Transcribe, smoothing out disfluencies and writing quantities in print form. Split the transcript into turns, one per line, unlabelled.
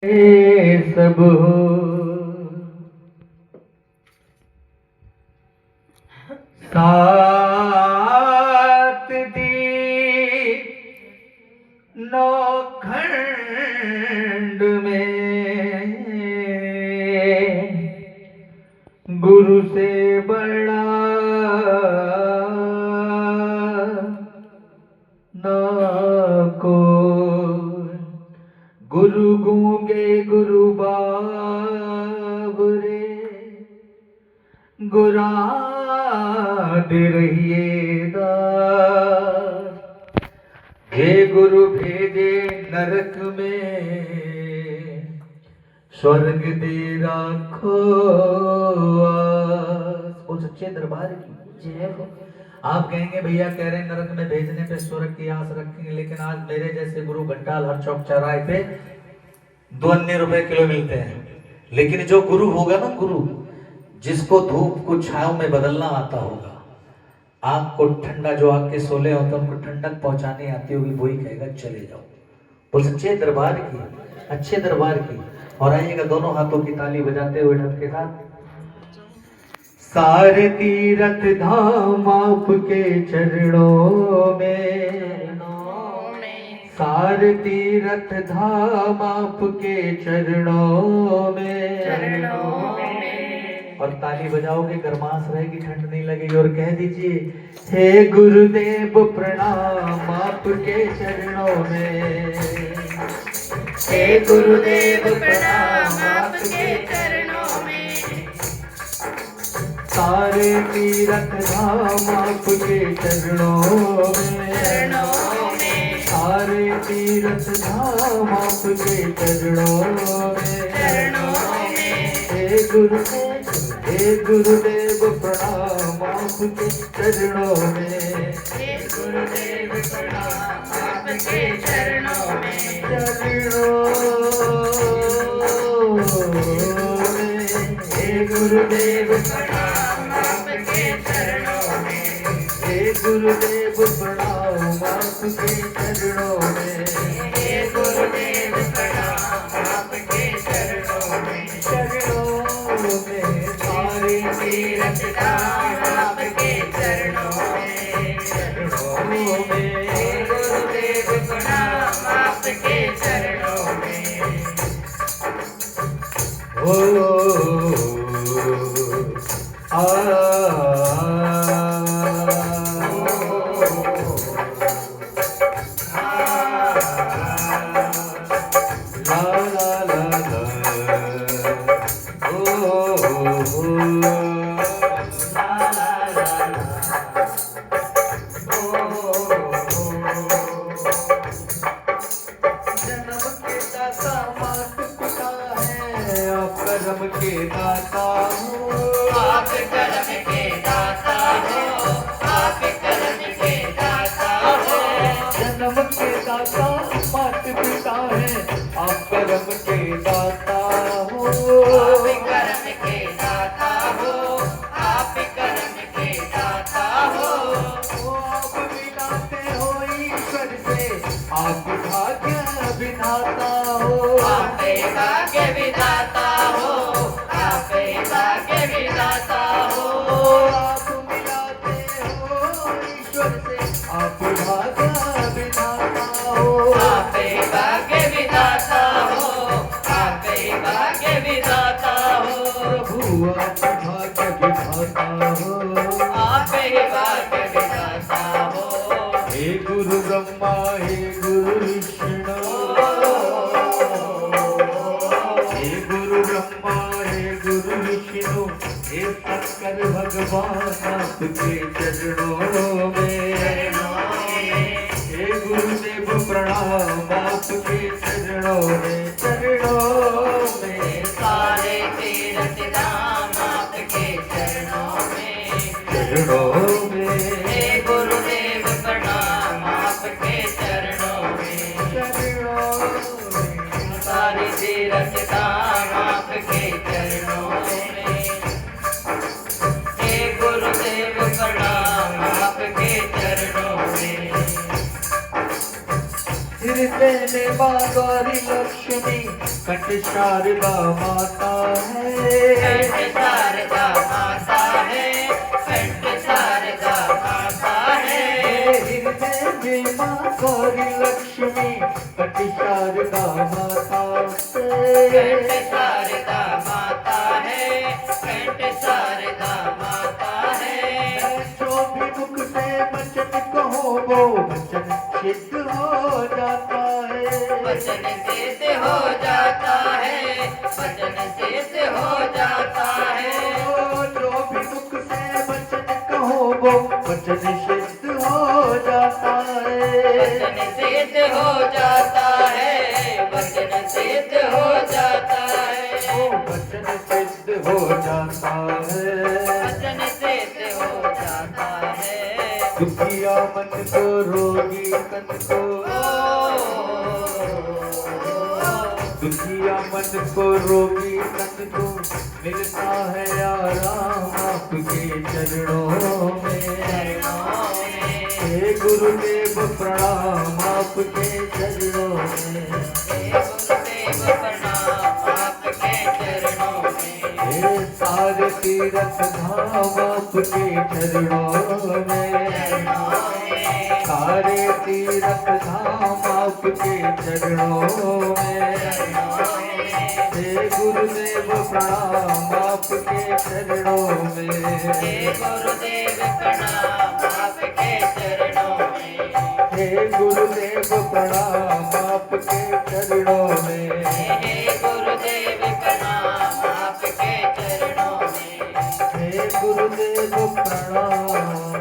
सब हो सात दी नौखंड में गुरु से बड़ा ना को गुरु गूंगे गुरु बाबरे गुराद रहिए दास हे गुरु भेजे नरक में स्वर्ग दे राखो बोल सच्चे दरबार की जय हो। आप कहेंगे भैया कह रहे हैं नरक में भेजने पे स्वर्ग की आस रखेंगे, लेकिन आज मेरे जैसे गुरु घंटाल हर चौक चौराहे पे 52 रुपए किलो मिलते हैं। लेकिन जो गुरु होगा ना, गुरु जिसको धूप को छांव में बदलना आता होगा, आग को ठंडा, जो आग के सोले होते हैं उनको ठंडक पहुंचाने आती होगी, वही कहेगा चले जाओ। बोल सच्चे दरबार की, अच्छे दरबार की। और आइएगा दोनों हाथों की ताली बजाते हुए ढप के साथ। सारे तीरथ धाम आपके चरणों में, सारे तीरथ धाम आपके चरणों में। और ताली बजाओगे गरमास रहेगी, ठंड नहीं लगेगी। और कह दीजिए हे गुरुदेव प्रणाम आपके चरणों में, हे गुरुदेव प्रणाम आपके चरणों में। सारे तीरथ धाम आपके चरणों में, सारे तीरथ धाम आपके चरणों में। हे गुरुदेव प्रणाम आपके चरणों में, हे गुरुदेव प्रणाम आपके चरणों में। हे गुरुदेव प्रणाम आपके चरणों में, हे गुरुदेव प्रणाम आपके चरणों में। हे गुरुदेव प्रणाम आपके चरणों में। चरणों में सारे तीरथ धाम आपके चरणों में, चरणों में। हे गुरुदेव प्रणाम आपके चरणों में। ओ आ कर्म के दाता हो, आप कर्म के दाता हो, आप कर्म के दाता हो। जन्म के दाता मात पिता है, आप कर्म के दाता हो, आप कर्म के दाता हो, आप कर्म के दाता हो। आप विदाते हो ईश्वर से, आप भाग्य विधाता हो, आप भाग्य विधाता हो, आप भाग्य विधाता हो। आप मिलाते हो ईश्वर से, आप भाग्य विधाता हो, आप भाग्य विधाता हो, आप भाग्य विधाता हो। प्रभु आप भाग्य विधाता हो, आप भाग्य विधाता हो। हे गुरु ब्रह्मा हे गुरु विष्णु, हे गुरु ब्रह्मा हे गुरु विष्णु, हे शंकर भगवान आपके चरणों में। हे गुरुदेव प्रणाम आपके चरणों में, चरणों में। सारे तीरथ धाम आपके चरणों में, चरणों में। हे गुरुदेव प्रणाम आपके चरणों में, चरणों में। सारे तीरथ धाम आपके चरणों में, हे गुरुदेव प्रणाम आपके चरणों में। हृदय में माँ गौरी लक्ष्मी कंठ शारदा माता है,
कंठ शारदा माता है, कंठ शारदा माता है।
हृदय में माँ गौरी लक्ष्मी कंठ शारदा माता
कंठ
है,
शारदा माता है, कंठ शारदा माता है।
जो भी मुख से वचन कहो वो वचन सिद्ध हो जाता है,
वचन सिद्ध हो जाता है, वचन सिद्ध हो जाता है।
जो भी मुख से वचन कहो वो वचन सिद्ध हो जाता है,
वचन सिद्ध हो जाता है, वचन सिद्ध हो जाता है।
वो वचन सिद्ध हो जाता है।
वचन सिद्ध हो जाता है।
दुखिया मन को रोगी तन को, दुखिया मन को रोगी तन को मिलता है आराम आपके चरणों में। हे गुरुदेव प्रणाम आपके चरणों में,
हे गुरुदेव प्रणाम आपके चरणों में।
हे सारे तीरथ धाम आपके चरणों में, सारे तीरथ धाम आपके चरणों में। हे गुरुदेव प्रणाम आपके चरणों में,
हे गुरुदेव प्रणाम आपके चरणों में।
हे गुरुदेव प्रणाम आपके चरणों में,
हे गुरुदेव प्रणाम आपके चरणों में।
हे गुरुदेव प्रणाम।